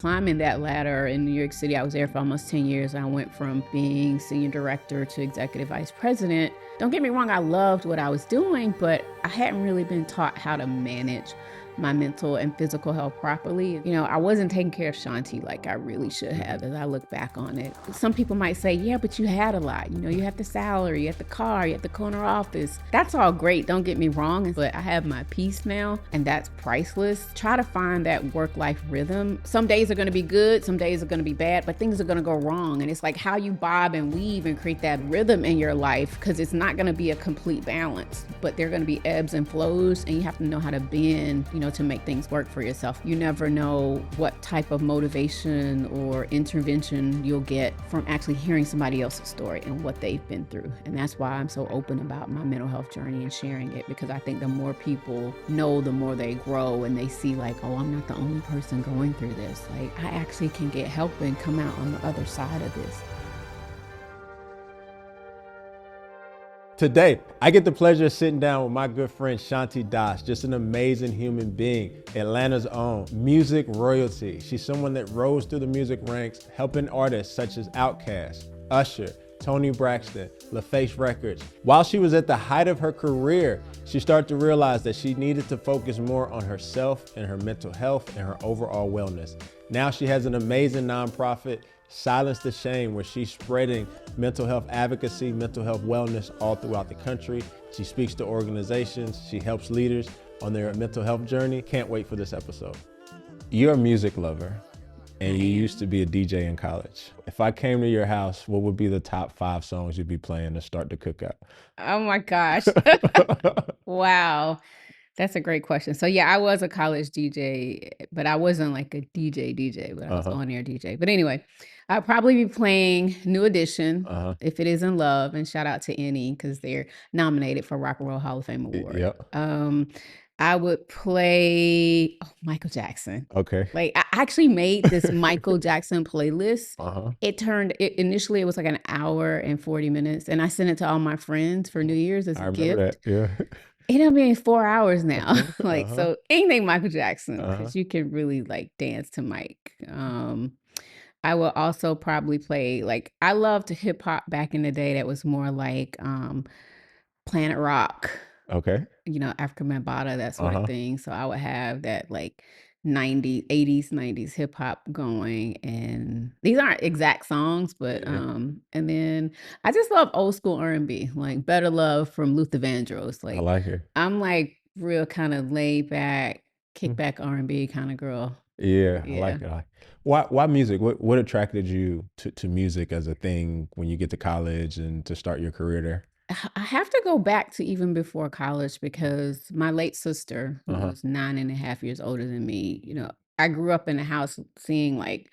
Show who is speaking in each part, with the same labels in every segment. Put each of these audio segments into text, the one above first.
Speaker 1: climbing that ladder in New York City. I was there for almost 10 years. I went from being senior director to executive vice president. Don't get me wrong, I loved what I was doing, but I hadn't really been taught how to manage my mental and physical health properly. I wasn't taking care of Shanti like I really should have as I look back on it. Some people might say, yeah, but you had a lot. You had the salary, you had the car, you had the corner office. That's all great, don't get me wrong, but I have my peace now, and that's priceless. Try to find that work-life rhythm. Some days are gonna be good, some days are gonna be bad, but things are gonna go wrong. And it's like how you bob and weave and create that rhythm in your life, because it's not gonna be a complete balance, but there are gonna be ebbs and flows, and you have to know how to bend, to make things work for yourself. You never know what type of motivation or intervention you'll get from actually hearing somebody else's story and what they've been through. And that's why I'm so open about my mental health journey and sharing it, because I think the more people know, the more they grow, and they see like, oh, I'm not the only person going through this. Like, I actually can get help and come out on the other side of this.
Speaker 2: Today, I get the pleasure of sitting down with my good friend Shanti Das, just an amazing human being, Atlanta's own music royalty. She's someone that rose through the music ranks, helping artists such as Outkast, Usher, Toni Braxton, LaFace Records. While she was at the height of her career, she started to realize that she needed to focus more on herself and her mental health and her overall wellness. Now she has an amazing nonprofit, Silence the Shame, where she's spreading mental health advocacy, mental health wellness all throughout the country. She speaks to organizations, she helps leaders on their mental health journey. Can't wait for this episode. You're a music lover, and you used to be a DJ in college. If I came to your house, what would be the top 5 songs you'd be playing to start the cookout?
Speaker 1: Oh my gosh. Wow. That's a great question. So yeah, I was a college DJ, but I wasn't like a DJ, but I was on air DJ. But anyway, I'd probably be playing New Edition, If It Isn't Love, and shout out to Annie because they're nominated for Rock and Roll Hall of Fame Award.
Speaker 2: Yep.
Speaker 1: I would play Michael Jackson.
Speaker 2: Okay.
Speaker 1: Like, I actually made this Michael Jackson playlist. Initially it was like an hour and 40 minutes, and I sent it to all my friends for New Year's as a gift.
Speaker 2: That, yeah.
Speaker 1: It ended up being 4 hours now. So anything Michael Jackson, because you can really like dance to Mike. I will also probably play, like, I loved hip hop back in the day that was more like Planet Rock.
Speaker 2: Okay.
Speaker 1: Africa Bambaataa, that sort of thing. So I would have that like 80s hip hop going, and these aren't exact songs, but and then I just love old school R&B, like Better Love from Luther Vandross. Like,
Speaker 2: I like it.
Speaker 1: I'm like real kind of laid back, kick back R&B kind of girl.
Speaker 2: Yeah, I like it. Why music? What attracted you to music as a thing when you get to college and to start your career there?
Speaker 1: I have to go back to even before college, because my late sister, who was 9.5 years older than me, I grew up in a house seeing like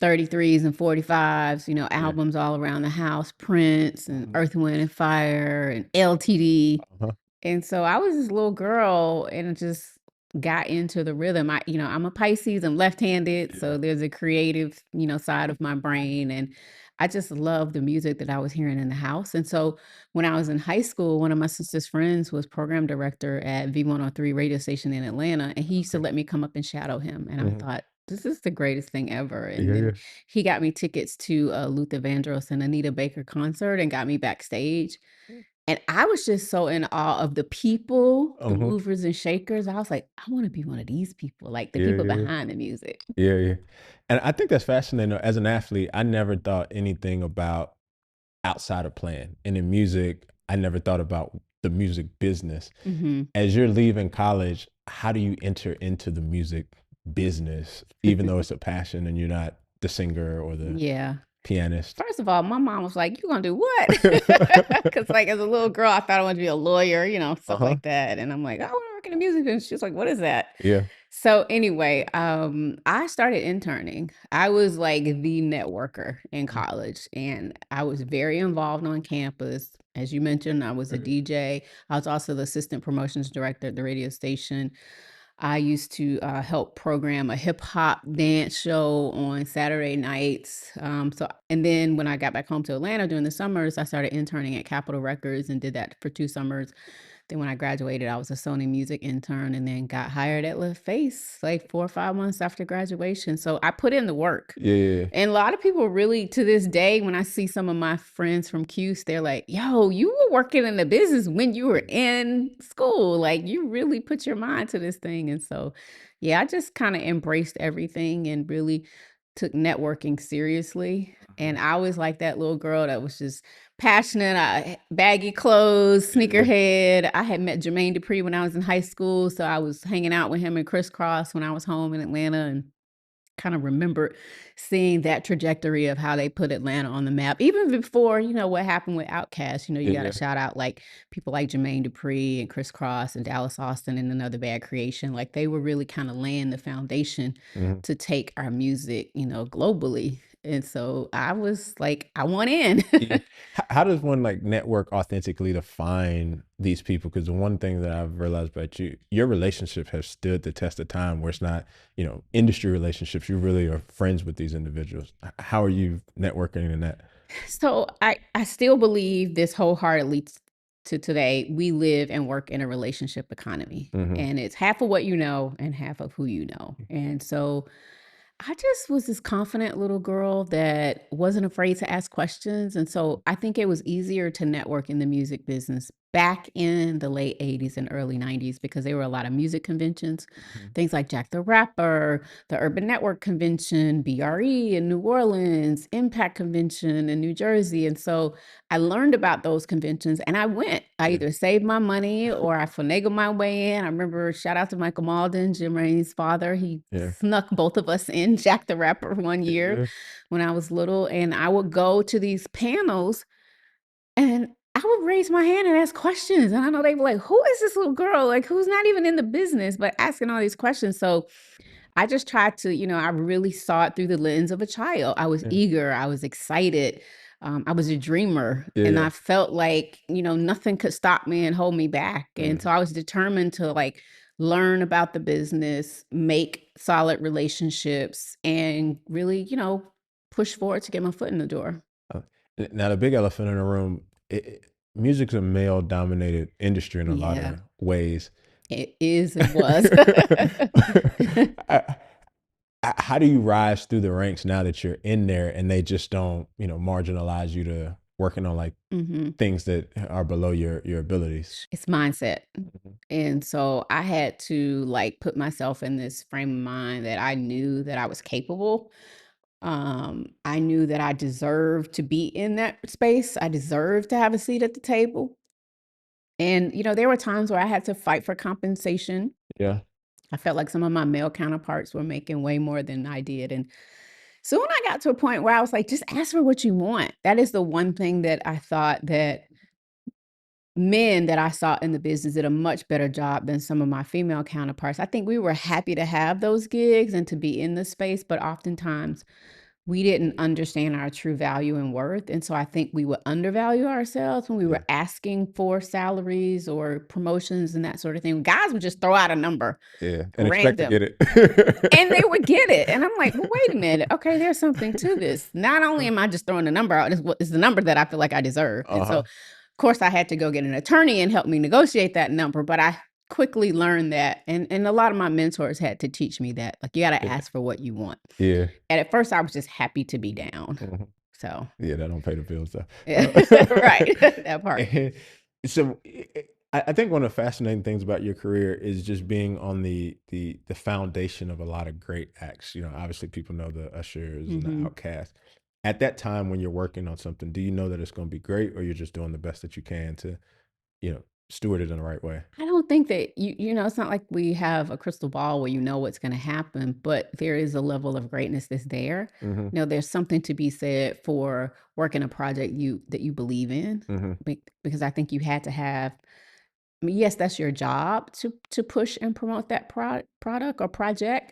Speaker 1: 33s and 45s, albums all around the house, Prince and Earth, Wind and Fire and LTD. And so I was this little girl and just got into the rhythm. I'm a Pisces, I'm left-handed, so there's a creative, side of my brain, and I just love the music that I was hearing in the house. And so when I was in high school, one of my sister's friends was program director at V103 radio station in Atlanta, and he used to let me come up and shadow him. And I thought, this is the greatest thing ever. And then he got me tickets to a Luther Vandross and Anita Baker concert and got me backstage. And I was just so in awe of the people, the movers and shakers. I was like, I want to be one of these people, like the people behind the music.
Speaker 2: Yeah. And I think that's fascinating. As an athlete, I never thought anything about outside of playing. And in music, I never thought about the music business. As you're leaving college, how do you enter into the music business, even though it's a passion and you're not the singer or the pianist?
Speaker 1: First of all, my mom was like, you gonna do what? Because like as a little girl, I thought I wanted to be a lawyer, stuff like that. And I'm like, I want to work in the music business. She was like, what is that?
Speaker 2: Yeah.
Speaker 1: So anyway, I started interning. I was like the networker in college, and I was very involved on campus. As you mentioned, I was a DJ. I was also the assistant promotions director at the radio station. I used to help program a hip hop dance show on Saturday nights. And then when I got back home to Atlanta during the summers, I started interning at Capitol Records and did that for 2 summers. Then when I graduated, I was a Sony Music intern and then got hired at LaFace like 4 or 5 months after graduation. So I put in the work.
Speaker 2: Yeah.
Speaker 1: And a lot of people really, to this day, when I see some of my friends from Cuse, they're like, yo, you were working in the business when you were in school. Like, you really put your mind to this thing. And so, yeah, I just kind of embraced everything and really took networking seriously. And I was like that little girl that was just passionate, baggy clothes,
Speaker 2: Yeah.
Speaker 1: sneakerhead. I had met Jermaine Dupri when I was in high school. So I was hanging out with him and Crisscross when I was home in Atlanta, and kind of remember seeing that trajectory of how they put Atlanta on the map. Even before, what happened with Outkast, you got to
Speaker 2: Yeah.
Speaker 1: shout out like people like Jermaine Dupri and Criss Cross and Dallas Austin and Another Bad Creation. Like they were really kind of laying the foundation
Speaker 2: Mhm.
Speaker 1: to take our music, globally. And so I was like, I want in.
Speaker 2: Yeah. How does one like network authentically to find these people? Because the one thing that I've realized about you, your relationships have stood the test of time where it's not, industry relationships. You really are friends with these individuals. How are you networking in that?
Speaker 1: So I still believe this wholeheartedly to today. We live and work in a relationship economy,
Speaker 2: Hmm.
Speaker 1: and it's half of what you know and half of who you know. And so I just was this confident little girl that wasn't afraid to ask questions. And so I think it was easier to network in the music business back in the late 80s and early 90s because there were a lot of music conventions, things like Jack the Rapper, the Urban Network Convention, BRE in New Orleans, Impact Convention in New Jersey. And so I learned about those conventions and I went. I
Speaker 2: Yeah.
Speaker 1: either saved my money or I finagled my way in. I remember, shout out to Michael Malden, Jim Rainey's father. He
Speaker 2: Yeah.
Speaker 1: snuck both of us in, Jack the Rapper, one year
Speaker 2: Yeah.
Speaker 1: when I was little. And I would go to these panels and I would raise my hand and ask questions. And I know they were like, who is this little girl? Like, who's not even in the business, but asking all these questions. So I just tried to, I really saw it through the lens of a child. I was
Speaker 2: Yeah.
Speaker 1: eager. I was excited. I was a dreamer.
Speaker 2: Yeah.
Speaker 1: And
Speaker 2: Yeah.
Speaker 1: I felt like, nothing could stop me and hold me back. And
Speaker 2: Mhm.
Speaker 1: so I was determined to like learn about the business, make solid relationships, and really, push forward to get my foot in the door.
Speaker 2: Uh, Now, the big elephant in the room, music's a male dominated industry in a lot
Speaker 1: Yeah,
Speaker 2: of ways.
Speaker 1: it is and was.
Speaker 2: I- how do you rise through the ranks now that you're in there and they just don't, marginalize you to working on like
Speaker 1: Mhm.
Speaker 2: things that are below your abilities?
Speaker 1: It's mindset.
Speaker 2: Mhm.
Speaker 1: And so I had to like put myself in this frame of mind that I knew that I was capable. I knew that I deserved to be in that space. I deserved to have a seat at the table. And, there were times where I had to fight for compensation.
Speaker 2: Yeah.
Speaker 1: I felt like some of my male counterparts were making way more than I did. And soon I got to a point where I was like, just ask for what you want. That is the one thing that I thought that men that I saw in the business did a much better job than some of my female counterparts. I think we were happy to have those gigs and to be in the space, but oftentimes we didn't understand our true value and worth. And so I think we would undervalue ourselves when we
Speaker 2: Yeah.
Speaker 1: were asking for salaries or promotions and that sort of thing. Guys would just throw out a number
Speaker 2: Yeah. And expect to
Speaker 1: random
Speaker 2: get it.
Speaker 1: and they would get it. And I'm like, well, wait a minute. Okay, there's something to this. Not only am I just throwing the number out, it's the number that I feel like I deserve. And so
Speaker 2: Uh-huh.
Speaker 1: of course, I had to go get an attorney and help me negotiate that number, but I quickly learned that, and a lot of my mentors had to teach me that, like, you gotta
Speaker 2: Yeah.
Speaker 1: ask for what you want.
Speaker 2: Yeah.
Speaker 1: And at first, I was just happy to be down.
Speaker 2: Mhm.
Speaker 1: So,
Speaker 2: Yeah, that don't pay the bills though.
Speaker 1: yeah, right, that part.
Speaker 2: And so I think one of the fascinating things about your career is just being on the foundation of a lot of great acts. Obviously people know the Ushers and the
Speaker 1: Mhm.
Speaker 2: Outkast. At that time when you're working on something, do you know that it's going to be great, or you're just doing the best that you can to, steward it in the right way?
Speaker 1: I don't think that it's not like we have a crystal ball where you know what's gonna happen, but there is a level of greatness that's there.
Speaker 2: Hmm.
Speaker 1: There's something to be said for working a project that you believe in,
Speaker 2: Hmm.
Speaker 1: because I think you had to have. I mean, yes, that's your job to push and promote that product or project,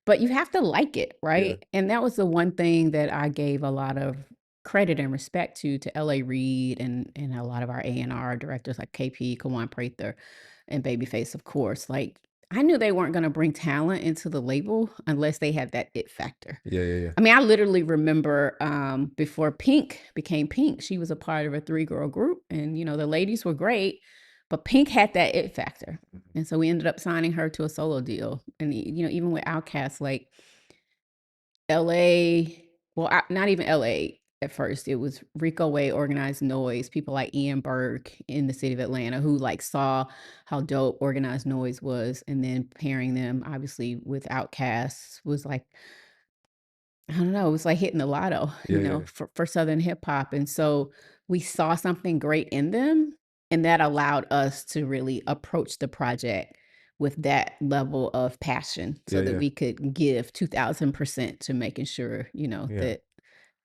Speaker 1: but you have to like it,
Speaker 2: Yeah.
Speaker 1: right? And that was the one thing that I gave a lot of credit and respect to L.A. Reid and a lot of our A&R directors like KP, Kawan Prather, and Babyface, of course. Like, I knew they weren't going to bring talent into the label unless they had that it factor.
Speaker 2: Yeah. Yeah. Yeah.
Speaker 1: I mean, I literally remember before Pink became Pink, she was a part of a three-girl group, and the ladies were great, But Pink had that it factor. And so we ended up signing her to a solo deal. And, even with Outkast, like LA, well, not even LA at first. It was Rico Way, Organized Noise, people like Ian Burke in the city of Atlanta who like saw how dope Organized Noise was. And then pairing them obviously with Outkast was like, I don't know, it was like hitting the lotto,
Speaker 2: Yeah, yeah,
Speaker 1: for Southern hip hop. And so we saw something great in them, and that allowed us to really approach the project with that level of passion so
Speaker 2: yeah,
Speaker 1: that
Speaker 2: yeah,
Speaker 1: we could give 2000% to making sure,
Speaker 2: yeah.
Speaker 1: that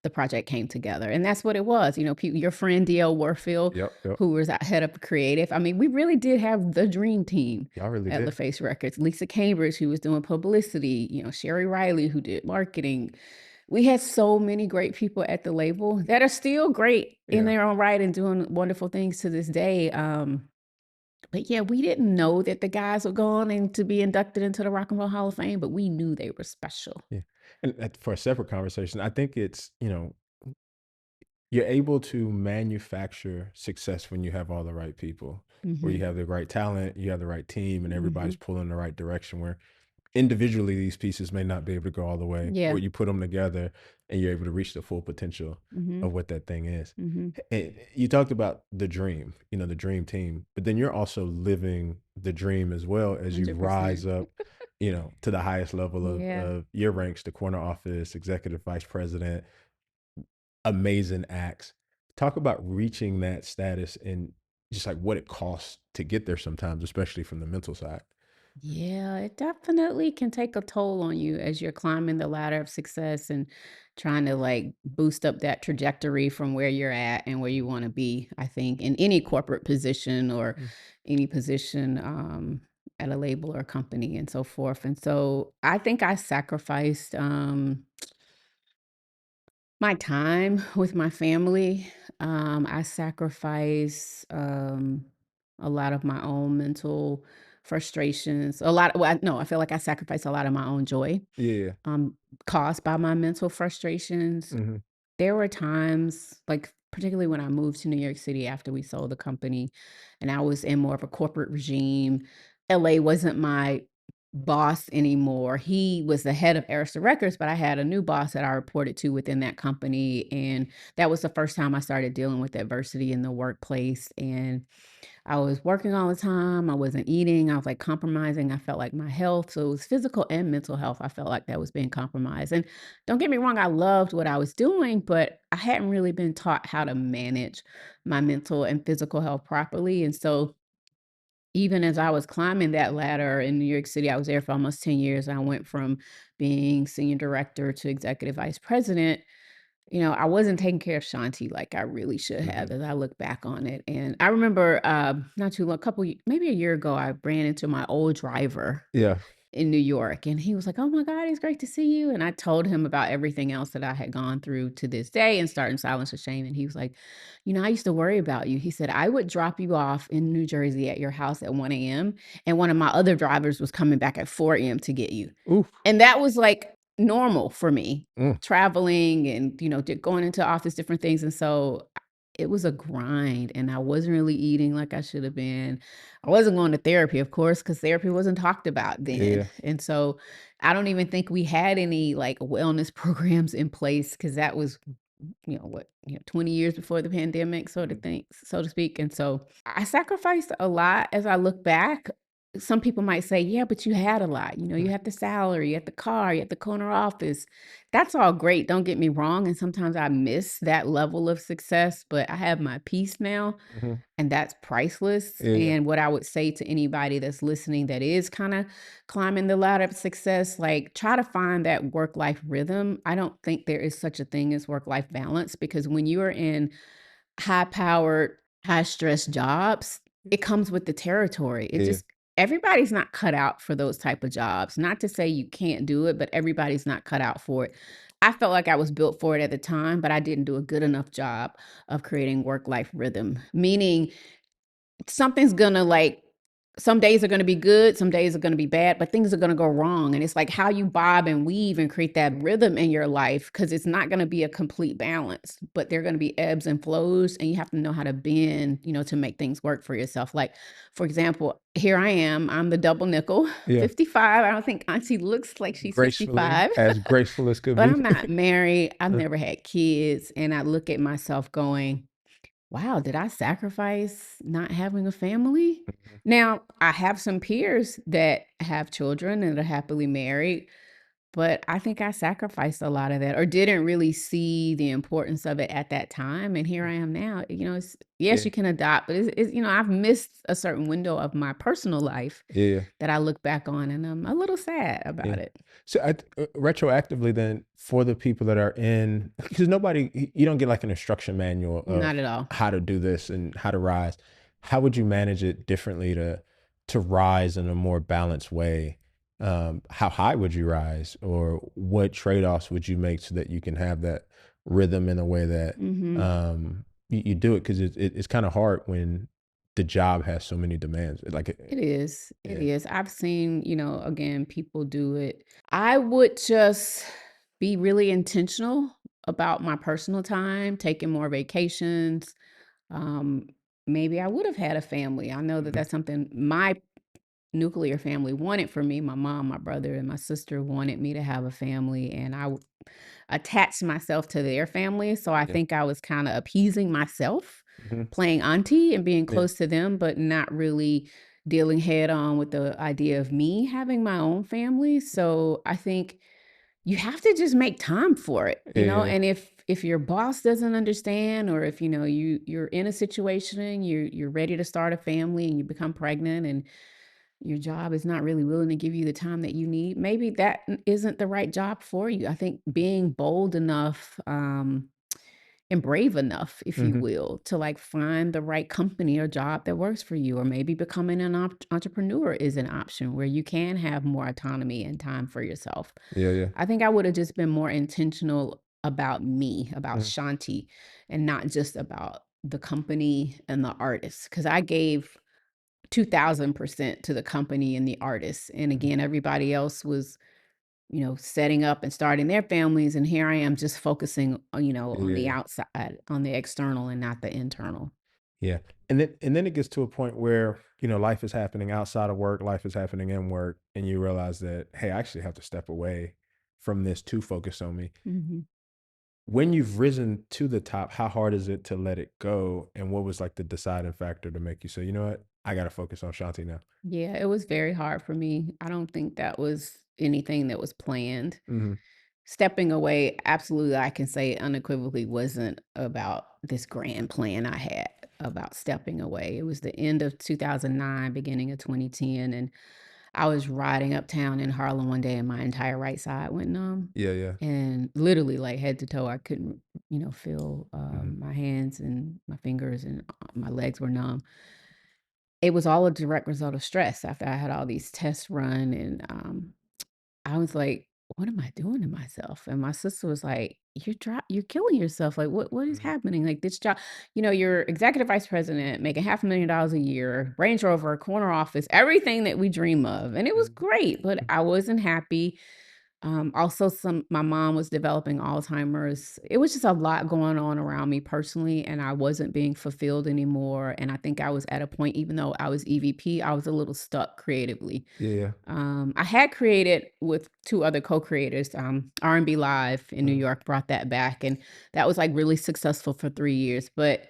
Speaker 1: the project came together. And that's what it was. Your friend DL Warfield,
Speaker 2: Yep, yep.
Speaker 1: who was our head of creative. I mean, we really did have the dream team
Speaker 2: Y'all really
Speaker 1: at
Speaker 2: did.
Speaker 1: LaFace Records. Lisa Cambridge, who was doing publicity, Sherry Riley, who did marketing. We had so many great people at the label that are still great in
Speaker 2: Yeah.
Speaker 1: their own right and doing wonderful things to this day. But yeah, we didn't know that the guys were going and to be inducted into the Rock and Roll Hall of Fame, but we knew they were special.
Speaker 2: Yeah. And for a separate conversation, I think it's, you're able to manufacture success when you have all the right people, where
Speaker 1: Hmm.
Speaker 2: you have the right talent, you have the right team, and
Speaker 1: Hmm.
Speaker 2: everybody's pulling in the right direction. Where individually these pieces may not be able to go all the way,
Speaker 1: Yeah.
Speaker 2: but you put them together and you're able to reach the full potential
Speaker 1: Hmm.
Speaker 2: of what that thing is.
Speaker 1: Hmm.
Speaker 2: And you talked about the dream, the dream team, but then you're also living the dream as well as you
Speaker 1: 100%.
Speaker 2: rise up, to the highest level
Speaker 1: Yeah.
Speaker 2: of your ranks, the corner office, executive vice president, amazing acts. Talk about reaching that status and just like what it costs to get there sometimes, especially from the mental side.
Speaker 1: Yeah, it definitely can take a toll on you as you're climbing the ladder of success and trying to like boost up that trajectory from where you're at and where you want to be, I think, in any corporate position or
Speaker 2: Mm.
Speaker 1: any position at a label or a company and so forth. And so I think I sacrificed my time with my family. I sacrifice a lot of my own mental frustrations. A lot. Well, no, I feel like I sacrifice a lot of my own joy
Speaker 2: Yeah.
Speaker 1: um, caused by my mental frustrations.
Speaker 2: Mhm.
Speaker 1: There were times, like particularly when I moved to New York City after we sold the company, and I was in more of a corporate regime. LA wasn't my boss anymore. He was the head of Arista Records, but I had a new boss that I reported to within that company. And that was the first time I started dealing with adversity in the workplace. And I was working all the time. I wasn't eating. I was like compromising. I felt like my health. So it was physical and mental health. I felt like that was being compromised. And don't get me wrong, I loved what I was doing, but I hadn't really been taught how to manage my mental and physical health properly. And so even as I was climbing that ladder in New York City, I was there for almost 10 years. I went from being senior director to executive vice president. I wasn't taking care of Shanti like I really should have
Speaker 2: Mhm.
Speaker 1: as I look back on it. And I remember not too long, maybe a year ago, I ran into my old driver
Speaker 2: Yeah.
Speaker 1: in New York. And he was like, "Oh my God, it's great to see you." And I told him about everything else that I had gone through to this day and starting Silence of Shame. And he was like, "I used to worry about you." He said, "I would drop you off in New Jersey at your house at 1 a.m. And one of my other drivers was coming back at 4 a.m. to get you."
Speaker 2: Oof.
Speaker 1: And that was like normal for me,
Speaker 2: Mm.
Speaker 1: traveling and, going into office, different things. And so it was a grind and I wasn't really eating like I should have been. I wasn't going to therapy, of course, because therapy wasn't talked about then.
Speaker 2: Yeah.
Speaker 1: And so I don't even think we had any like wellness programs in place because that was, 20 years before the pandemic, sort of
Speaker 2: Mhm.
Speaker 1: thing, so to speak. And so I sacrificed a lot as I look back. Some people might say, yeah, but you had a lot. You
Speaker 2: Mm.
Speaker 1: had the salary, you had the car, you had the corner office. That's all great. Don't get me wrong. And sometimes I miss that level of success, but I have my peace now,
Speaker 2: Mhm.
Speaker 1: and that's priceless.
Speaker 2: Yeah, yeah.
Speaker 1: And what I would say to anybody that's listening that is kind of climbing the ladder of success, like try to find that work life rhythm. I don't think there is such a thing as work life balance because when you are in high powered, high stress jobs, it comes with the territory. It
Speaker 2: Yeah.
Speaker 1: just, everybody's not cut out for those type of jobs. Not to say you can't do it, but everybody's not cut out for it. I felt like I was built for it at the time, but I didn't do a good enough job of creating work life rhythm, meaning something's gonna like some days are going to be good, some days are going to be bad, but things are going to go wrong. And it's like how you bob and weave and create that rhythm in your life, because it's not going to be a complete balance, but there are going to be ebbs and flows, and you have to know how to bend, to make things work for yourself. Like, for example, here I am, I'm the double nickel,
Speaker 2: Yeah.
Speaker 1: 55. I don't think Auntie looks like she's
Speaker 2: Gracefully,
Speaker 1: 55.
Speaker 2: as graceful as could
Speaker 1: But
Speaker 2: be.
Speaker 1: I'm not married. I've
Speaker 2: Uh,
Speaker 1: never had kids. And I look at myself going, wow, did I sacrifice not having a family?
Speaker 2: mhm.
Speaker 1: Now, I have some peers that have children and are happily married, but I think I sacrificed a lot of that or didn't really see the importance of it at that time. And here I am now. Yes,
Speaker 2: Yeah.
Speaker 1: you can adopt, but I've missed a certain window of my personal life
Speaker 2: Yeah.
Speaker 1: that I look back on and I'm a little sad
Speaker 2: Yeah.
Speaker 1: about it.
Speaker 2: So retroactively, then for the people that are in, because you don't get like an instruction manual
Speaker 1: Not
Speaker 2: of
Speaker 1: at all.
Speaker 2: how to do this and how to rise. How would you manage it differently to rise in a more balanced way? How high would you rise, or what trade offs would you make so that you can have that rhythm in a way that
Speaker 1: Hmm.
Speaker 2: you do it? Because it's kind of hard when the job has so many demands.
Speaker 1: It is. It
Speaker 2: Yeah.
Speaker 1: is. I've seen, again, people do it. I would just be really intentional about my personal time, taking more vacations. Um, Maybe I would have had a family. I know that
Speaker 2: Mhm.
Speaker 1: that's something my nuclear family wanted for me. My mom, my brother, and my sister wanted me to have a family, and attached myself to their family. So I
Speaker 2: Yeah.
Speaker 1: think I was kind of appeasing myself,
Speaker 2: Mhm.
Speaker 1: playing auntie and being
Speaker 2: Yeah.
Speaker 1: close to them, but not really dealing head on with the idea of me having my own family. So I think you have to just make time for it,
Speaker 2: Yeah.
Speaker 1: and if your boss doesn't understand, or if you're in a situation, you're ready to start a family and you become pregnant and your job is not really willing to give you the time that you need, maybe that isn't the right job for you. I think being bold enough, and brave enough, if you
Speaker 2: Mhm.
Speaker 1: will, to like find the right company or job that works for you, or maybe becoming an entrepreneur is an option where you can have more autonomy and time for yourself.
Speaker 2: Yeah, yeah.
Speaker 1: I think I would have just been more intentional about me, about
Speaker 2: Mhm.
Speaker 1: Shanti, and not just about the company and the artist. Because I gave 2000% to the company and the artists. And
Speaker 2: Mhm.
Speaker 1: again, everybody else was, setting up and starting their families. And here I am just focusing,
Speaker 2: Yeah,
Speaker 1: on
Speaker 2: yeah,
Speaker 1: the
Speaker 2: yeah.
Speaker 1: outside, on the external and not the internal.
Speaker 2: Yeah. And then it gets to a point where, life is happening outside of work, life is happening in work, and you realize that, hey, I actually have to step away from this to focus on me.
Speaker 1: Mhm.
Speaker 2: When you've risen to the top, how hard is it to let it go? And what was like the deciding factor to make you say, you know what, I gotta focus on Shanti now?
Speaker 1: Yeah, it was very hard for me. I don't think that was anything that was planned.
Speaker 2: Hmm.
Speaker 1: Stepping away, absolutely, I can say unequivocally wasn't about this grand plan I had about stepping away. It was the end of 2009, beginning of 2010, and I was riding uptown in Harlem one day and my entire right side went numb.
Speaker 2: Yeah, yeah.
Speaker 1: And literally, like head to toe, I couldn't, feel
Speaker 2: Hmm.
Speaker 1: my hands and my fingers, and my legs were numb. It was all a direct result of stress after I had all these tests run. And I was like, "What am I doing to myself?" And my sister was like, you're killing yourself. Like, what is
Speaker 2: Hmm.
Speaker 1: happening? Like this job, you're executive vice president, making $500,000 a year, Range Rover, corner office, everything that we dream of." And it was great, but I wasn't happy. Also, my mom was developing Alzheimer's. It was just a lot going on around me personally, and I wasn't being fulfilled anymore. And I think I was at a point, even though I was EVP, I was a little stuck creatively.
Speaker 2: Yeah, yeah.
Speaker 1: I had created with two other co-creators, R&B Live in New
Speaker 2: Hmm.
Speaker 1: York brought that back, and that was like really successful for 3 years. But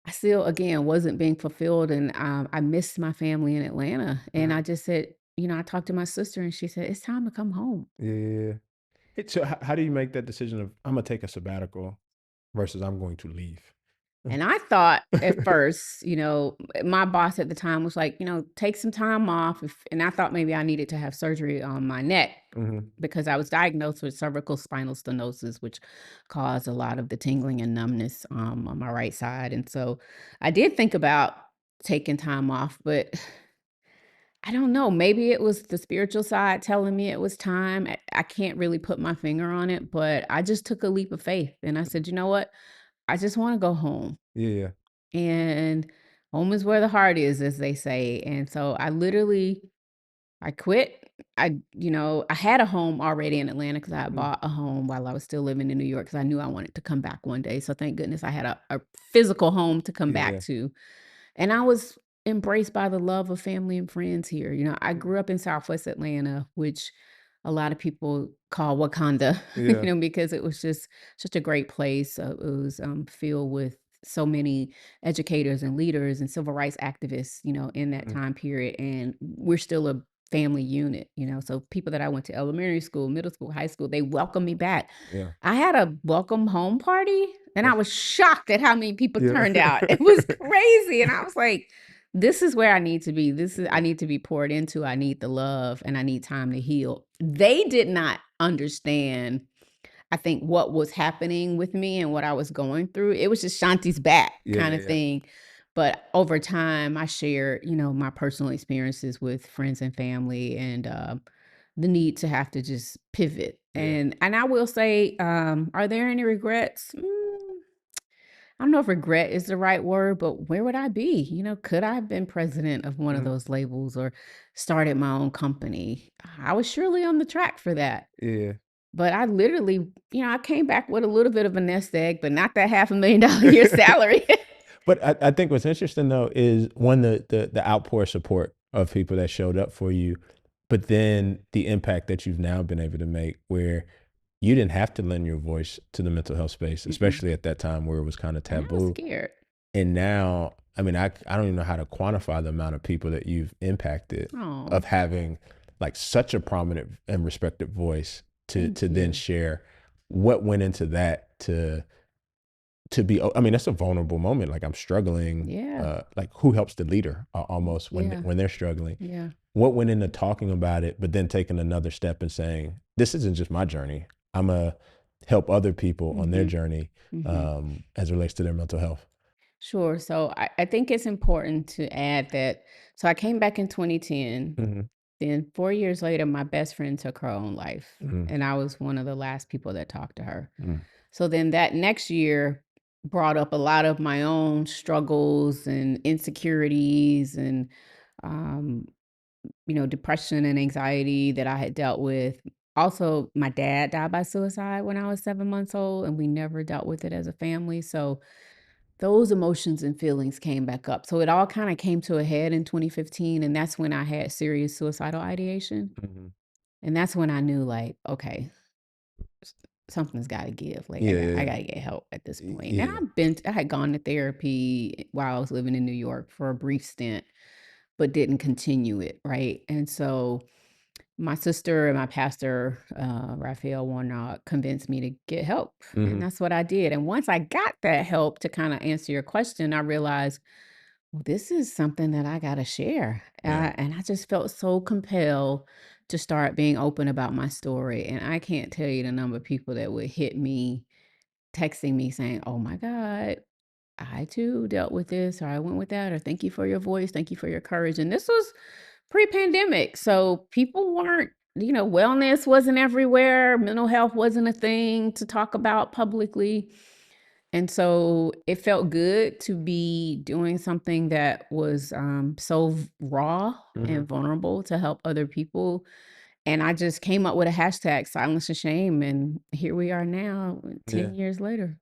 Speaker 1: I still, again, wasn't being fulfilled, and I missed my family in Atlanta. And I
Speaker 2: Hmm.
Speaker 1: just said, I talked to my sister, and she said, "It's time to come home."
Speaker 2: Yeah, yeah, yeah. So how do you make that decision of I'm gonna take a sabbatical versus I'm going to leave?
Speaker 1: And I thought at first, my boss at the time was like, "Take some time off." And I thought maybe I needed to have surgery on my neck
Speaker 2: Hmm.
Speaker 1: because I was diagnosed with cervical spinal stenosis, which caused a lot of the tingling and numbness, on my right side. And so I did think about taking time off, but I don't know. Maybe it was the spiritual side telling me it was time. I can't really put my finger on it, but I just took a leap of faith and I said, "You know what? I just want to go home."
Speaker 2: Yeah, yeah.
Speaker 1: And home is where the heart is, as they say. And so I quit. I had a home already in Atlanta because I had
Speaker 2: Mm.
Speaker 1: bought a home while I was still living in New York because I knew I wanted to come back one day. So thank goodness I had a physical home to come back
Speaker 2: Yeah.
Speaker 1: to. And I was embraced by the love of family and friends here. I grew up in Southwest Atlanta, which a lot of people call Wakanda,
Speaker 2: Yeah.
Speaker 1: because it was just such a great place. It was filled with so many educators and leaders and civil rights activists, in that
Speaker 2: Mm.
Speaker 1: time period. And we're still a family unit. So people that I went to elementary school, middle school, high school, they welcomed me back.
Speaker 2: Yeah.
Speaker 1: I had a welcome home party and I
Speaker 2: That's
Speaker 1: was shocked at how many people
Speaker 2: yeah.
Speaker 1: turned out. It was crazy. And I was like, this is where I need to be. I need to be poured into. I need the love and I need time to heal. They did not understand, I think, what was happening with me and what I was going through. It was just Shanti's back
Speaker 2: Yeah,
Speaker 1: kind
Speaker 2: yeah,
Speaker 1: of
Speaker 2: yeah.
Speaker 1: thing. But over time, I shared, my personal experiences with friends and family and the need to have to just pivot.
Speaker 2: Yeah.
Speaker 1: And I will say, are there any regrets? I don't know if regret is the right word, but where would I be? Could I have been president of one of
Speaker 2: Mhm.
Speaker 1: those labels or started my own company? I was surely on the track for that.
Speaker 2: Yeah.
Speaker 1: But I literally, I came back with a little bit of a nest egg, but not that $500,000 a year salary.
Speaker 2: But I think what's interesting though is one, the outpour support of people that showed up for you, but then the impact that you've now been able to make where you didn't have to lend your voice to the mental health space,
Speaker 1: Mm-mm.
Speaker 2: especially at that time where it was kind of
Speaker 1: And I was
Speaker 2: taboo.
Speaker 1: scared.
Speaker 2: And now, I mean, I don't even know how to quantify the amount of people that you've impacted
Speaker 1: Oh,
Speaker 2: of having like such a prominent and respected voice
Speaker 1: thank
Speaker 2: to then
Speaker 1: you.
Speaker 2: share what went into that to be. I mean, that's a vulnerable moment. Like I'm struggling.
Speaker 1: Yeah.
Speaker 2: Like who helps the leader almost
Speaker 1: Yeah.
Speaker 2: when they're struggling?
Speaker 1: Yeah.
Speaker 2: What went into talking about it, but then taking another step and saying, this isn't just my journey. I'm a help other people on their
Speaker 1: Mm-hmm.
Speaker 2: journey
Speaker 1: Mm-hmm.
Speaker 2: as it relates to their mental health.
Speaker 1: Sure. So I think it's important to add that. So I came back in 2010.
Speaker 2: Hmm.
Speaker 1: Then 4 years later, my best friend took her own life.
Speaker 2: Hmm.
Speaker 1: And I was one of the last people that talked to her.
Speaker 2: Hmm.
Speaker 1: So then that next year brought up a lot of my own struggles and insecurities and, um, depression and anxiety that I had dealt with. Also, my dad died by suicide when I was 7 months old, and we never dealt with it as a family. So those emotions and feelings came back up. So it all kind of came to a head in 2015. And that's when I had serious suicidal ideation.
Speaker 2: Hmm.
Speaker 1: And that's when I knew, like, okay, s- something's got to give. Like,
Speaker 2: Yeah,
Speaker 1: I
Speaker 2: yeah,
Speaker 1: got to get help at this point. And
Speaker 2: yeah.
Speaker 1: I had gone to therapy while I was living in New York for a brief stint, but didn't continue it. Right. And so my sister and my pastor, Raphael Warnock, convinced me to get help. And
Speaker 2: Hmm.
Speaker 1: that's what I did. And once I got that help, to kind of answer your question, I realized, well, this is something that I got to share.
Speaker 2: Yeah.
Speaker 1: And I just felt so compelled to start being open about my story. And I can't tell you the number of people that would hit me, texting me saying, oh my God, I too dealt with this, or I went with that, or thank you for your voice, thank you for your courage. And this was pre-pandemic. So people weren't, wellness wasn't everywhere, mental health wasn't a thing to talk about publicly. And so it felt good to be doing something that was so raw
Speaker 2: Hmm.
Speaker 1: and vulnerable to help other people. And I just came up with a hashtag, silence the shame. And here we are now,
Speaker 2: Yeah.
Speaker 1: 10 years later.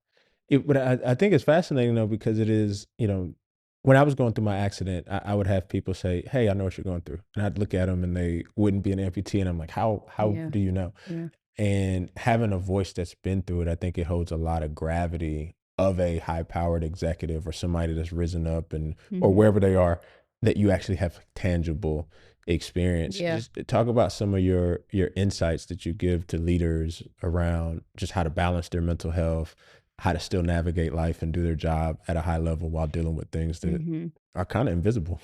Speaker 2: But I think it's fascinating though, because it is, when I was going through my accident, I would have people say, hey, I know what you're going through. And I'd look at them and they wouldn't be an amputee. And I'm like, how
Speaker 1: Yeah.
Speaker 2: do you know?
Speaker 1: Yeah.
Speaker 2: And having a voice that's been through it, I think it holds a lot of gravity of a high powered executive or somebody that's risen up and or
Speaker 1: Hmm.
Speaker 2: wherever they are, that you actually have tangible experience.
Speaker 1: Yeah.
Speaker 2: Just talk about some of your insights that you give to leaders around just how to balance their mental health, how to still navigate life and do their job at a high level while dealing with things that
Speaker 1: Hmm.
Speaker 2: are kind of invisible.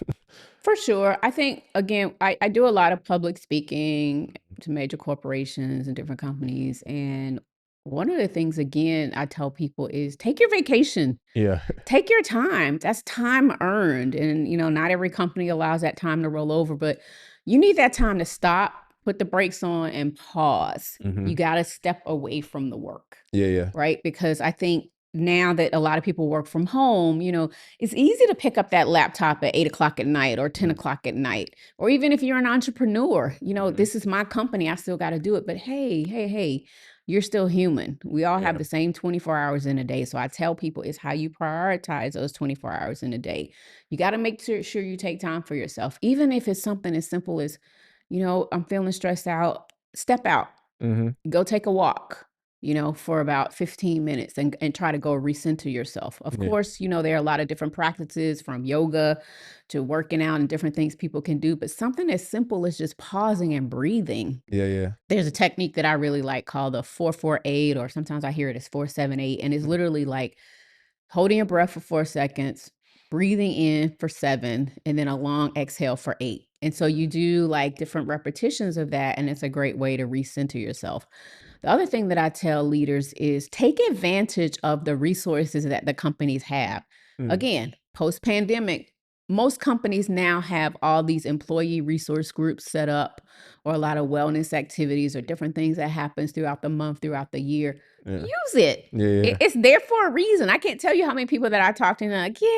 Speaker 1: For sure. I think, again, I do a lot of public speaking to major corporations and different companies. And one of the things, again, I tell people is take your vacation,
Speaker 2: Yeah.
Speaker 1: take your time. That's time earned. And, not every company allows that time to roll over, but you need that time to stop, put the brakes on, and pause.
Speaker 2: Hmm.
Speaker 1: You got to step away from the work,
Speaker 2: Yeah. Yeah.
Speaker 1: right? Because I think now that a lot of people work from home, it's easy to pick up that laptop at 8 o'clock at night or 10 o'clock at night. Or even if you're an entrepreneur, this is my company, I still got to do it. But hey, you're still human. We all have
Speaker 2: Yeah.
Speaker 1: the same 24 hours in a day. So I tell people it's how you prioritize those 24 hours in a day. You got to make sure you take time for yourself, even if it's something as simple as, I'm feeling stressed out, step out,
Speaker 2: Mm-hmm.
Speaker 1: go take a walk, for about 15 minutes and try to go recenter yourself. Of
Speaker 2: Yeah.
Speaker 1: course, there are a lot of different practices from yoga to working out and different things people can do, but something as simple as just pausing and breathing.
Speaker 2: Yeah. Yeah.
Speaker 1: There's a technique that I really like called the 448, or sometimes I hear it as 478. And it's literally like holding your breath for 4 seconds, breathing in for 7, and then a long exhale for 8. And so you do like different repetitions of that, and it's a great way to recenter yourself. The other thing that I tell leaders is take advantage of the resources that the companies have.
Speaker 2: Mm.
Speaker 1: Again, post pandemic, most companies now have all these employee resource groups set up, or a lot of wellness activities or different things that happens throughout the month, throughout the year.
Speaker 2: Yeah.
Speaker 1: Use it.
Speaker 2: Yeah. Yeah.
Speaker 1: It's there for a reason. I can't tell you how many people that I talk to and they're like, yeah,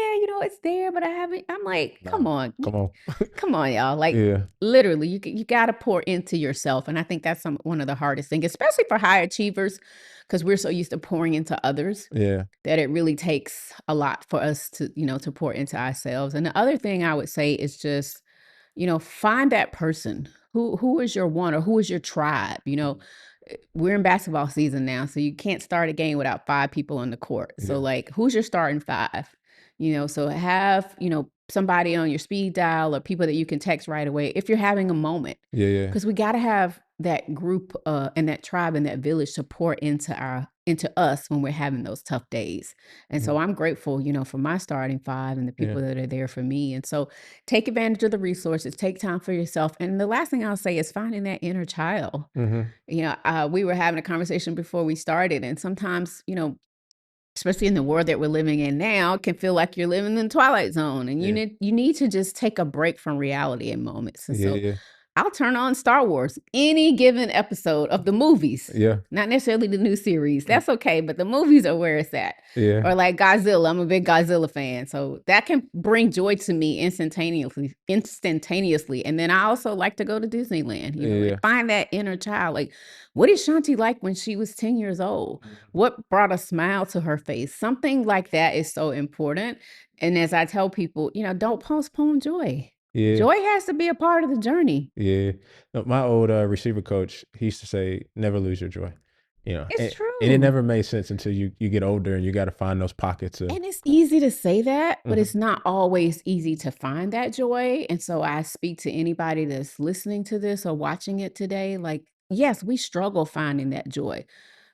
Speaker 1: it's there, but I haven't. I'm like, come
Speaker 2: Nah.
Speaker 1: on.
Speaker 2: Come on.
Speaker 1: Come on, y'all. Like,
Speaker 2: Yeah.
Speaker 1: literally, you got to pour into yourself. And I think that's one of the hardest things, especially for high achievers, because we're so used to pouring into others
Speaker 2: Yeah.
Speaker 1: that it really takes a lot for us to pour into ourselves. And the other thing I would say is just, find that person who is your one, or who is your tribe. We're in basketball season now, so you can't start a game without 5 people on the court.
Speaker 2: Yeah.
Speaker 1: So like, who's your starting 5? So have, somebody on your speed dial, or people that you can text right away if you're having a moment.
Speaker 2: Yeah. Yeah.
Speaker 1: Because we got to have that group and that tribe and that village to pour into us when we're having those tough days. And so I'm grateful, for my starting 5 and the
Speaker 2: Yeah.
Speaker 1: people that are there for me. And so take advantage of the resources, take time for yourself. And the last thing I'll say is finding that inner child.
Speaker 2: Mm-hmm.
Speaker 1: We were having a conversation before we started, and sometimes, especially in the world that we're living in now, it can feel like you're living in the Twilight Zone, and
Speaker 2: Yeah.
Speaker 1: you need to just take a break from reality in moments. And
Speaker 2: Yeah.
Speaker 1: so
Speaker 2: Yeah.
Speaker 1: I'll turn on Star Wars, any given episode of the movies,
Speaker 2: Yeah.
Speaker 1: not necessarily the new series. That's okay, but the movies are where it's at.
Speaker 2: Yeah.
Speaker 1: Or like Godzilla, I'm a big Godzilla fan, so that can bring joy to me instantaneously. And then I also like to go to Disneyland,
Speaker 2: Yeah.
Speaker 1: and find that inner child. Like, what did Shanti like when she was 10 years old? What brought a smile to her face? Something like that is so important. And as I tell people, don't postpone joy.
Speaker 2: Yeah.
Speaker 1: Joy has to be a part of the journey.
Speaker 2: Yeah. No, my old receiver coach, he used to say, "Never lose your joy."
Speaker 1: It's
Speaker 2: And it
Speaker 1: true.
Speaker 2: never made sense until you get older and you got to find those pockets of.
Speaker 1: And it's easy to say that, but
Speaker 2: Mhm.
Speaker 1: it's not always easy to find that joy. And so I speak to anybody that's listening to this or watching it today. Like, yes, we struggle finding that joy,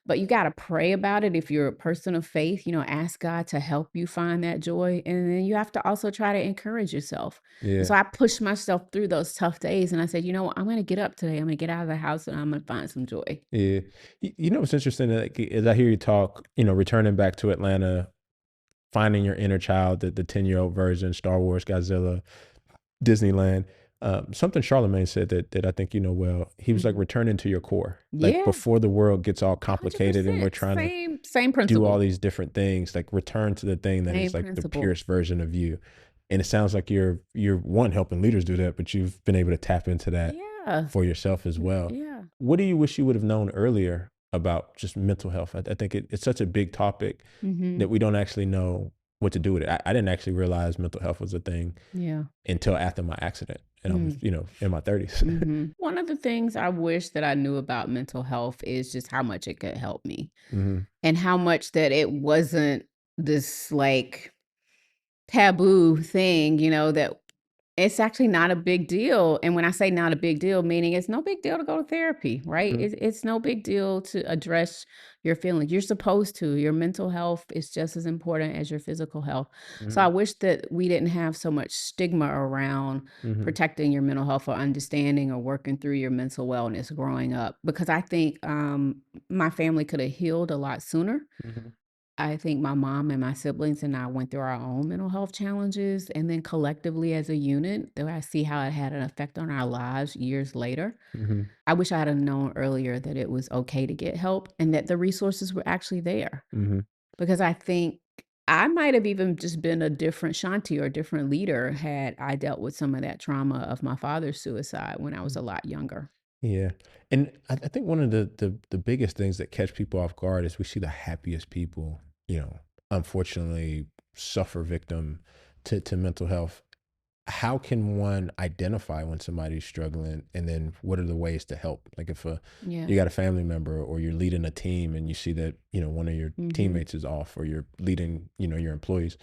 Speaker 1: but you got to pray about it. If you're a person of faith, ask God to help you find that joy. And then you have to also try to encourage yourself. And
Speaker 2: Yeah.
Speaker 1: so I pushed myself through those tough days, and I said, what? I'm going to get up today. I'm going to get out of the house, and I'm going to find some joy.
Speaker 2: Yeah. What's interesting, like, as I hear you talk, returning back to Atlanta, finding your inner child, the 10-year-old version, Star Wars, Godzilla, Disneyland. Something Charlemagne said that I think well. He was like,
Speaker 1: Mhm.
Speaker 2: returning to your core, like
Speaker 1: Yeah,
Speaker 2: before the world gets all complicated and we're
Speaker 1: 100%.
Speaker 2: trying to
Speaker 1: Same
Speaker 2: do all
Speaker 1: principle.
Speaker 2: these different things, like return to the thing that
Speaker 1: Same
Speaker 2: is like the
Speaker 1: principle.
Speaker 2: purest version of you. And it sounds like you're one helping leaders do that, but you've been able to tap into that
Speaker 1: Yeah.
Speaker 2: for yourself as well.
Speaker 1: Yeah.
Speaker 2: What do you wish you would have known earlier about just mental health? I think it's such a big topic
Speaker 1: Mhm.
Speaker 2: that we don't actually know what to do with it. I didn't actually realize mental health was a thing
Speaker 1: Yeah.
Speaker 2: until after my accident, and I was,
Speaker 1: Mm.
Speaker 2: in my 30s.
Speaker 1: One of the things I wish that I knew about mental health is just how much it could help me,
Speaker 2: Hmm.
Speaker 1: and how much that it wasn't this like taboo thing, that it's actually not a big deal. And when I say not a big deal, meaning it's no big deal to go to therapy, right?
Speaker 2: Hmm.
Speaker 1: It's no big deal to address your feelings. You're supposed to. Your mental health is just as important as your physical health. So I
Speaker 2: Hmm.
Speaker 1: wish that we didn't have so much stigma around
Speaker 2: Hmm.
Speaker 1: protecting your mental health, or understanding or working through your mental wellness growing up, because I think my family could have healed a lot sooner.
Speaker 2: Hmm.
Speaker 1: I think my mom and my siblings and I went through our own mental health challenges, and then collectively as a unit, though I see how it had an effect on our lives years later.
Speaker 2: Hmm.
Speaker 1: I wish I had have known earlier that it was okay to get help and that the resources were actually there.
Speaker 2: Hmm.
Speaker 1: because I think I might have even just been a different Shanti or a different leader had I dealt with some of that trauma of my father's suicide when I was a lot younger.
Speaker 2: Yeah, and I think one of the biggest things that catch people off guard is we see the happiest people, unfortunately suffer victim to mental health. How can one identify when somebody's struggling, and then what are the ways to help? Like if
Speaker 1: Yeah.
Speaker 2: you got a family member or you're leading a team and you see that, one of your
Speaker 1: Mhm.
Speaker 2: teammates is off or you're leading, your employees,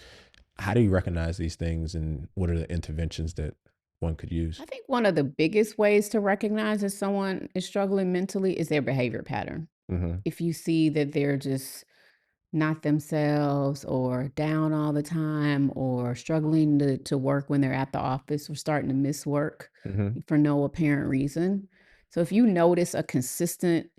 Speaker 2: how do you recognize these things and what are the interventions that one could use?
Speaker 1: I think one of the biggest ways to recognize that someone is struggling mentally is their behavior pattern.
Speaker 2: Mhm.
Speaker 1: If you see that they're just not themselves or down all the time or struggling to work when they're at the office or starting to miss work
Speaker 2: Mhm.
Speaker 1: for no apparent reason. So if you notice a consistent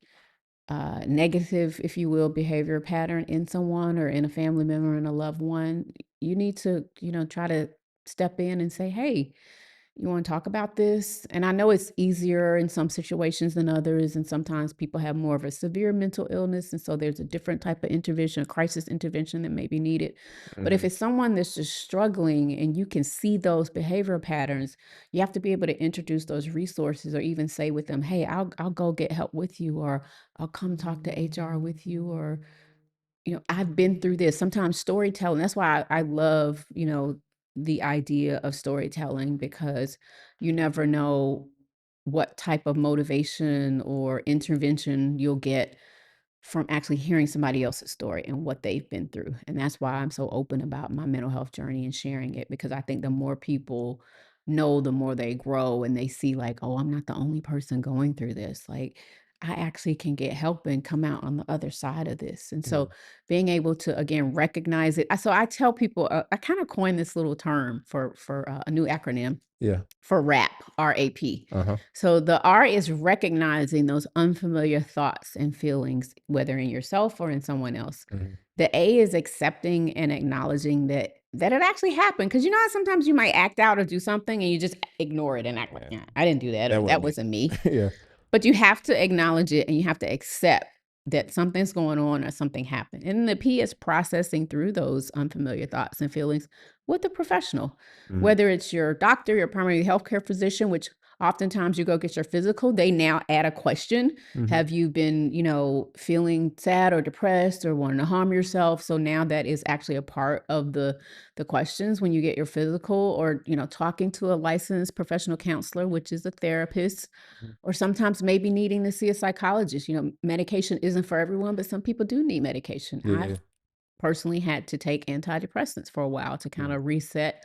Speaker 1: negative, if you will, behavior pattern in someone or in a family member and a loved one, you need to, try to step in and say, hey, you want to talk about this? And I know it's easier in some situations than others. And sometimes people have more of a severe mental illness. And so there's a different type of intervention, a crisis intervention that may be needed. But if
Speaker 2: Mhm.
Speaker 1: it's someone that's just struggling and you can see those behavior patterns, you have to be able to introduce those resources or even say with them, hey, I'll go get help with you, or I'll come talk to HR with you, or I've been through this. Sometimes storytelling, that's why I love, the idea of storytelling, because you never know what type of motivation or intervention you'll get from actually hearing somebody else's story and what they've been through. And that's why I'm so open about my mental health journey and sharing it, because I think the more people know, the more they grow and they see, like, oh, I'm not the only person going through this. Like, I actually can get help and come out on the other side of this. And
Speaker 2: Yeah.
Speaker 1: so being able to again recognize it. So I tell people, I kind of coined this little term for a new acronym
Speaker 2: Yeah.
Speaker 1: for RAP, RAP.
Speaker 2: Uh-huh.
Speaker 1: So the R is recognizing those unfamiliar thoughts and feelings, whether in yourself or in someone else.
Speaker 2: Mhm.
Speaker 1: The A is accepting and acknowledging that it actually happened. Because you know how sometimes you might act out or do something and you just ignore it and act like,
Speaker 2: Yeah.
Speaker 1: yeah, I didn't do that, or
Speaker 2: That
Speaker 1: that
Speaker 2: wasn't me.
Speaker 1: wasn't me.
Speaker 2: Yeah.
Speaker 1: But you have to acknowledge it and you have to accept that something's going on or something happened. And the P is processing through those unfamiliar thoughts and feelings with a professional,
Speaker 2: Mhm.
Speaker 1: whether it's your doctor, your primary healthcare physician, which oftentimes you go get your physical, they now add a question.
Speaker 2: Mhm.
Speaker 1: Have you been, feeling sad or depressed or wanting to harm yourself? So now that is actually a part of the questions when you get your physical, or, talking to a licensed professional counselor, which is a therapist,
Speaker 2: Mhm.
Speaker 1: or sometimes maybe needing to see a psychologist. Medication isn't for everyone, but some people do need medication.
Speaker 2: Yeah.
Speaker 1: I've personally had to take antidepressants for a while to kind
Speaker 2: Mhm.
Speaker 1: of reset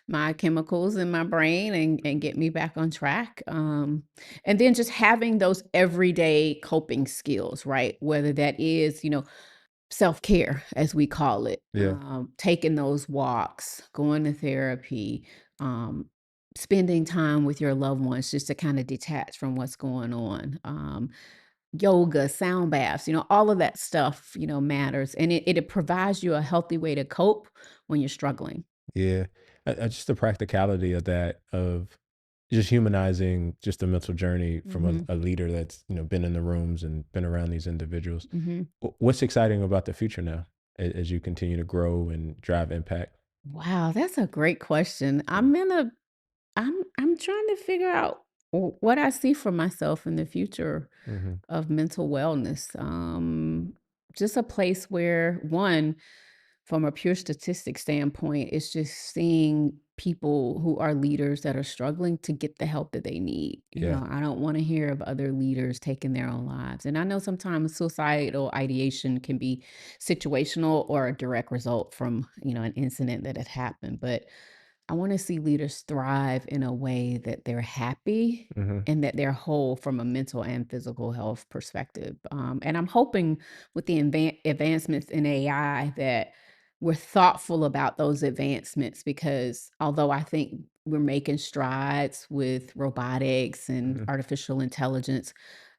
Speaker 1: my chemicals in my brain and get me back on track. And then just having those everyday coping skills, right? Whether that is, self care, as we call it,
Speaker 2: Yeah.
Speaker 1: taking those walks, going to therapy, um, spending time with your loved ones just to kind of detach from what's going on. Yoga, sound baths, all of that stuff, matters. And it provides you a healthy way to cope when you're struggling.
Speaker 2: Yeah. Just the practicality of that, of just humanizing just the mental journey from
Speaker 1: Hmm.
Speaker 2: a leader that's, been in the rooms and been around these individuals.
Speaker 1: Hmm.
Speaker 2: What's exciting about the future now as you continue to grow and drive impact?
Speaker 1: Wow, that's a great question.
Speaker 2: Mm.
Speaker 1: I'm trying to figure out what I see for myself in the future
Speaker 2: Mhm.
Speaker 1: of mental wellness. Just a place where, one, from a pure statistic standpoint, it's just seeing people who are leaders that are struggling to get the help that they need.
Speaker 2: Yeah.
Speaker 1: I don't want to hear of other leaders taking their own lives. And I know sometimes suicidal ideation can be situational or a direct result from, an incident that had happened. But I want to see leaders thrive in a way that they're happy
Speaker 2: Mhm.
Speaker 1: and that they're whole from a mental and physical health perspective. And I'm hoping with the advancements in AI that we're thoughtful about those advancements, because although I think we're making strides with robotics and
Speaker 2: Mhm.
Speaker 1: artificial intelligence,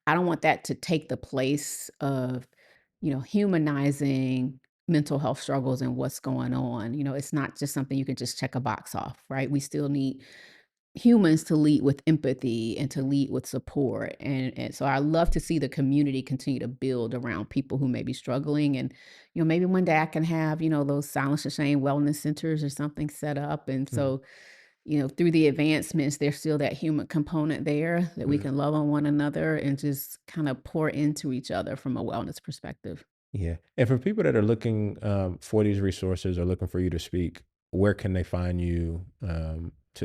Speaker 1: I don't want that to take the place of, humanizing mental health struggles and what's going on. It's not just something you can just check a box off, right? We still need humans to lead with empathy and to lead with support. And so I love to see the community continue to build around people who may be struggling. And, maybe one day I can have, those silence and shame wellness centers or something set up. And
Speaker 2: Mhm.
Speaker 1: so, through the advancements, there's still that human component there that we
Speaker 2: Mhm.
Speaker 1: can love on one another and just kind of pour into each other from a wellness perspective.
Speaker 2: Yeah. And for people that are looking for these resources or looking for you to speak, where can they find you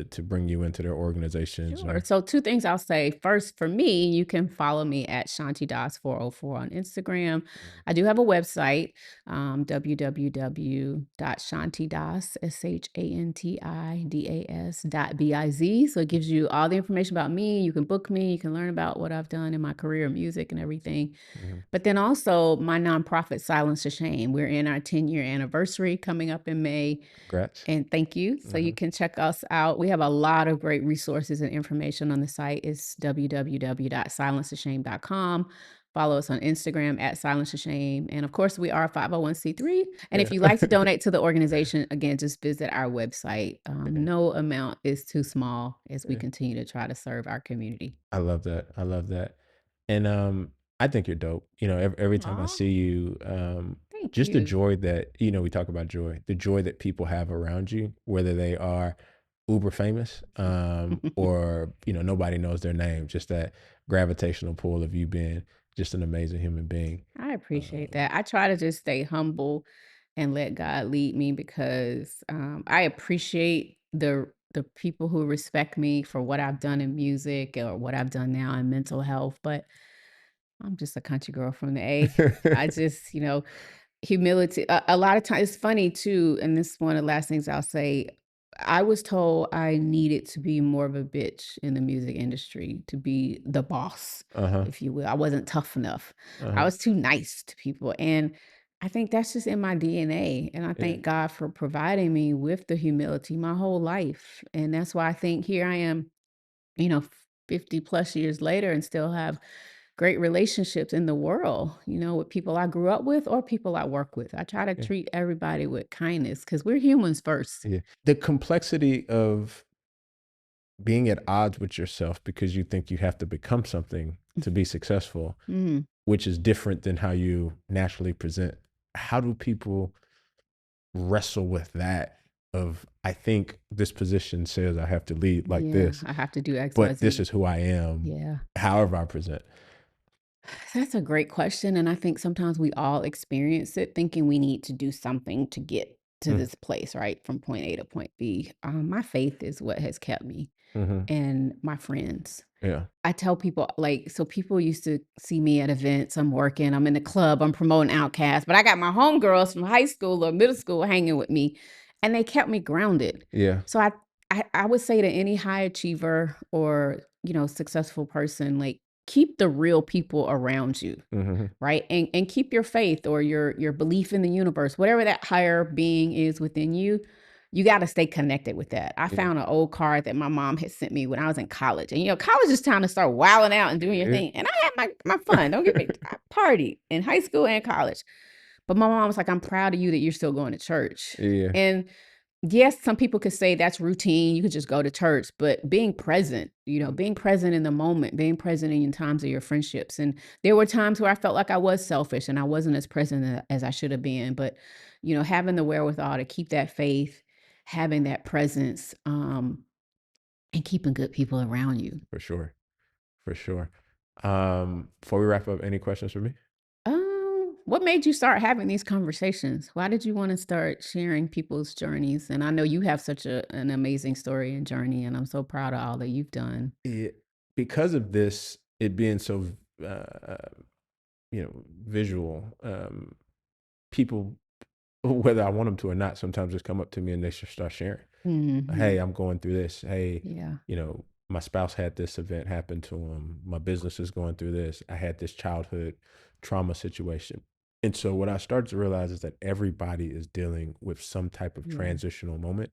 Speaker 2: to bring you into their organizations
Speaker 1: Sure.
Speaker 2: or?
Speaker 1: So, two things I'll say. First, for me, you can follow me at Shanti Das 404 on Instagram.
Speaker 2: Mhm.
Speaker 1: I do have a website, www.shantidas, SHANTIDAS.biz. So, it gives you all the information about me. You can book me, you can learn about what I've done in my career, music, and everything.
Speaker 2: Mhm.
Speaker 1: But then also my nonprofit, Silence to Shame. We're in our 10-year anniversary coming up in May.
Speaker 2: Congrats.
Speaker 1: And thank you. So you
Speaker 2: Mhm.
Speaker 1: can check us out. We have a lot of great resources and information on the site. It's www.silencetoshame.com. Follow us on Instagram at Silence to Shame. And of course, we are a 501c3. And if
Speaker 2: Yeah.
Speaker 1: you'd like to donate to the organization, again, just visit our website.
Speaker 2: Yeah.
Speaker 1: No amount is too small as we
Speaker 2: Yeah.
Speaker 1: continue to try to serve our community.
Speaker 2: I love that. I love that. And I think you're dope. Every time I
Speaker 1: Aw,
Speaker 2: see you,
Speaker 1: thank
Speaker 2: just the
Speaker 1: you.
Speaker 2: joy that, we talk about joy, the joy that people have around you, whether they are uber famous, or, nobody knows their name, just that gravitational pull of you being just an amazing human being.
Speaker 1: I appreciate
Speaker 2: Um,
Speaker 1: that. I try to just stay humble and let God lead me because I appreciate the people who respect me for what I've done in music or what I've done now in mental health. But I'm just a country girl from the A. I just, humility. A lot of times, it's funny too, and this is one of the last things I'll say. I was told I needed to be more of a bitch in the music industry, to be the boss,
Speaker 2: uh-huh.
Speaker 1: if you will. I wasn't tough enough. I
Speaker 2: Uh-huh.
Speaker 1: was too nice to people. And I think that's just in my DNA. And I
Speaker 2: Yeah.
Speaker 1: thank God for providing me with the humility my whole life. And that's why I think here I am, you know, 50 plus years later and still have great relationships in the world, with people I grew up with or people I work with. I try to
Speaker 2: Yeah.
Speaker 1: treat everybody with kindness because we're humans first.
Speaker 2: Yeah. The complexity of being at odds with yourself because you think you have to become something to be successful,
Speaker 1: Mm,
Speaker 2: which is different than how you naturally present. How do people wrestle with that of, I think this position says I have to lead like
Speaker 1: yeah,
Speaker 2: this,
Speaker 1: I have to do X, Y,
Speaker 2: but this
Speaker 1: Z.
Speaker 2: is who I am,
Speaker 1: Yeah,
Speaker 2: however I present.
Speaker 1: that's a great question. And I think sometimes we all experience it thinking we need to do something to get to
Speaker 2: Mm,
Speaker 1: this place, right? From point A to point B. My faith is what has kept me
Speaker 2: mhm.
Speaker 1: and my friends.
Speaker 2: Yeah.
Speaker 1: I tell people, like, so people used to see me at events. I'm working, I'm in the club, I'm promoting Outkast, but I got my homegirls from high school or middle school hanging with me, and they kept me grounded.
Speaker 2: Yeah.
Speaker 1: So I would say to any high achiever or successful person, like, keep the real people around you,
Speaker 2: Mhm.
Speaker 1: right? And keep your faith or your belief in the universe, whatever that higher being is within you. You got to stay connected with that. I
Speaker 2: Yeah.
Speaker 1: found an old card that my mom had sent me when I was in college. And college is time to start wilding out and doing your
Speaker 2: Yeah.
Speaker 1: thing. And I had my fun. Don't get me I partied in high school and college. But my mom was like, I'm proud of you that you're still going to church.
Speaker 2: Yeah.
Speaker 1: And yes, some people could say that's routine. You could just go to church, but
Speaker 2: Mm,
Speaker 1: being present in the moment, being present in times of your friendships. And there were times where I felt like I was selfish and I wasn't as present as I should have been. But, having the wherewithal to keep that faith, having that presence, and keeping good people around you.
Speaker 2: for sure. For sure. Before we wrap up, any questions for me?
Speaker 1: What made you start having these conversations? Why did you want to start sharing people's journeys? And I know you have such an amazing story and journey, and I'm so proud of all that you've done.
Speaker 2: Because of this, it being so, visual, people, whether I want them to or not, sometimes just come up to me and they just start sharing. Hey,
Speaker 1: Hmm.
Speaker 2: I'm going through this. Hey,
Speaker 1: Yeah.
Speaker 2: my spouse had this event happen to him. My business is going through this. I had this childhood trauma situation. And so what I started to realize is that everybody is dealing with some type of
Speaker 1: Yeah.
Speaker 2: transitional moment.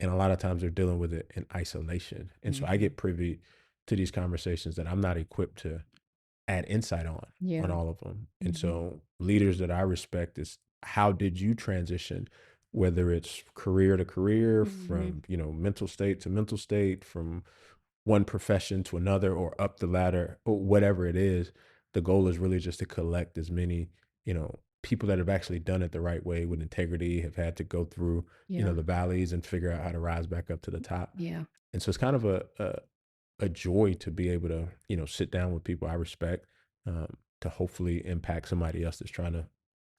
Speaker 2: And a lot of times they're dealing with it in isolation. And so I
Speaker 1: Hmm.
Speaker 2: get privy to these conversations that I'm not equipped to add insight on
Speaker 1: Yeah.
Speaker 2: all of them. And
Speaker 1: Hmm.
Speaker 2: so leaders that I respect is, how did you transition whether it's career to career, from, you know, mental state to mental state, from one profession to another or up the ladder or whatever it is. The goal is really just to collect as many, you know, people that have actually done it the right way with integrity, have had to go through, you
Speaker 1: Yeah.
Speaker 2: know, the valleys and figure out how to rise back up to the top.
Speaker 1: Yeah.
Speaker 2: And so it's kind of a joy to be able to, you know, sit down with people I respect, to hopefully impact somebody else that's trying to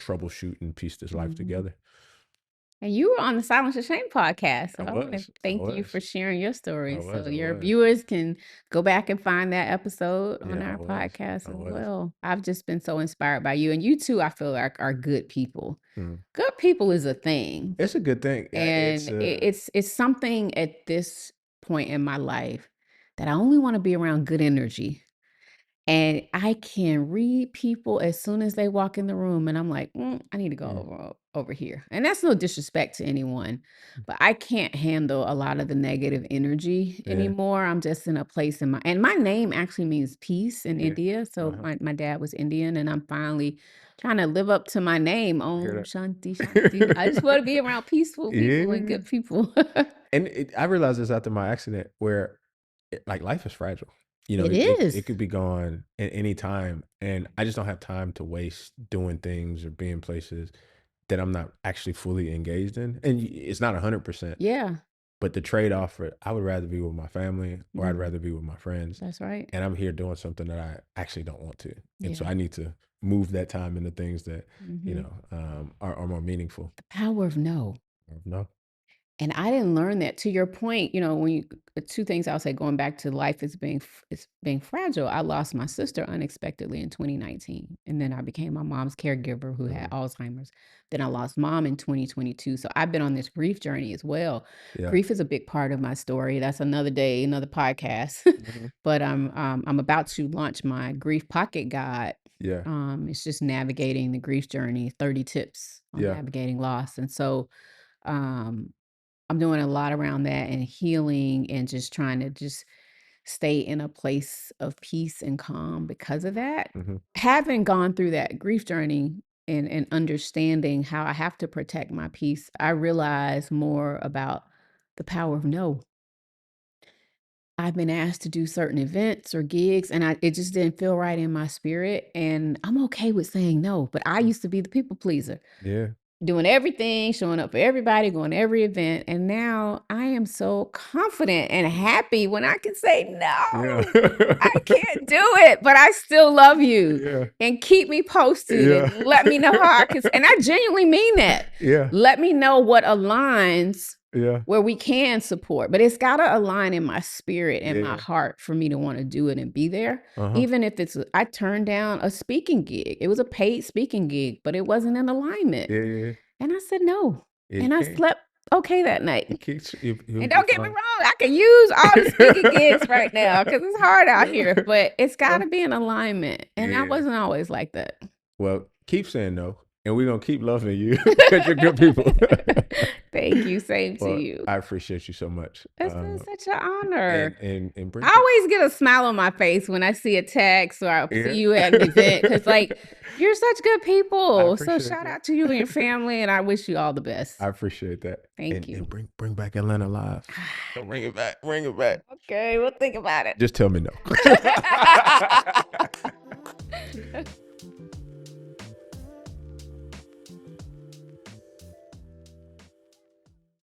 Speaker 2: troubleshoot and piece this life together.
Speaker 1: And you were on the Silence of Shame podcast. So
Speaker 2: I
Speaker 1: I want to
Speaker 2: was. I
Speaker 1: thank you for
Speaker 2: was.
Speaker 1: sharing your story.
Speaker 2: I
Speaker 1: So
Speaker 2: was. I
Speaker 1: your
Speaker 2: was.
Speaker 1: viewers can go back and find that episode on
Speaker 2: Yeah, I
Speaker 1: our
Speaker 2: was.
Speaker 1: podcast
Speaker 2: I
Speaker 1: as
Speaker 2: was.
Speaker 1: well. I've just been so inspired by you. And you too, I feel like are good people.
Speaker 2: Mm.
Speaker 1: Good people is a thing.
Speaker 2: It's a good thing. Yeah,
Speaker 1: And it's something at this point in my life that I only want to be around good energy. And I can read people as soon as they walk in the room, and I'm like, I need to go over here. And that's no disrespect to anyone, but I can't handle a lot of the negative energy anymore. I'm just in a place and my name actually means peace in India. So my dad was Indian, and I'm finally trying to live up to my name. Om Shanti Shanti. I just want to be around peaceful people and good people.
Speaker 2: And I realized this after my accident, where like life is fragile. You know,
Speaker 1: It
Speaker 2: it
Speaker 1: is.
Speaker 2: could be gone at any time, and I just don't have time to waste doing things or being places that I'm not actually fully engaged in. And it's not 100%.
Speaker 1: Yeah,
Speaker 2: But the trade off for it, I would rather be with my family, or I'd rather be with my friends.
Speaker 1: that's right.
Speaker 2: And I'm here doing something that I actually don't want to. And so
Speaker 1: Yeah.
Speaker 2: I need to move that time into things that, you know, are more meaningful.
Speaker 1: The power of no.
Speaker 2: No.
Speaker 1: And I didn't learn that. To your point, you know, when you two things I'll say going back to life as being fragile. I lost my sister unexpectedly in 2019, and then I became my mom's caregiver who had Alzheimer's. Then I lost mom in 2022. So I've been on this grief journey as well.
Speaker 2: Yeah.
Speaker 1: Grief is a big part of my story. That's another day, another podcast. But I'm about to launch my grief pocket guide.
Speaker 2: Yeah.
Speaker 1: It's just navigating the grief journey, 30 tips on navigating loss. And so I'm doing a lot around that and healing and just trying to just stay in a place of peace and calm because of that. Having gone through that grief journey and understanding how I have to protect my peace, I realize more about the power of no. I've been asked to do certain events or gigs, and it just didn't feel right in my spirit. And I'm okay with saying no, but I used to be the people pleaser.
Speaker 2: Yeah.
Speaker 1: Doing everything, showing up for everybody, going to every event. And now I am so confident and happy when I can say, no, I can't do it, but I still love you. And keep me posted and let me know how I can. And I genuinely mean that. Let me know what aligns where we can support, but it's got to align in my spirit and my heart for me to want to do it and be there. Even if I turned down a speaking gig. It was a paid speaking gig, but it wasn't in alignment. And I said no. And I slept okay that night. And don't get me wrong, I can use all the speaking gigs right now because it's hard out here, but it's got to be in alignment. And I wasn't always like that.
Speaker 2: Well, keep saying no, and we're going to keep loving you because you're good people.
Speaker 1: Thank you. Same to you.
Speaker 2: I appreciate you so much.
Speaker 1: It's been such an honor.
Speaker 2: And
Speaker 1: I always get a smile on my face when I see a text or I see you at an event because, like, you're such good people. So shout out to you and your family, and I wish you all the best.
Speaker 2: I appreciate that.
Speaker 1: Thank you.
Speaker 2: And bring back Atlanta Live. Don't bring it back. Bring it back.
Speaker 1: Okay, we'll think about it.
Speaker 2: Just tell me no.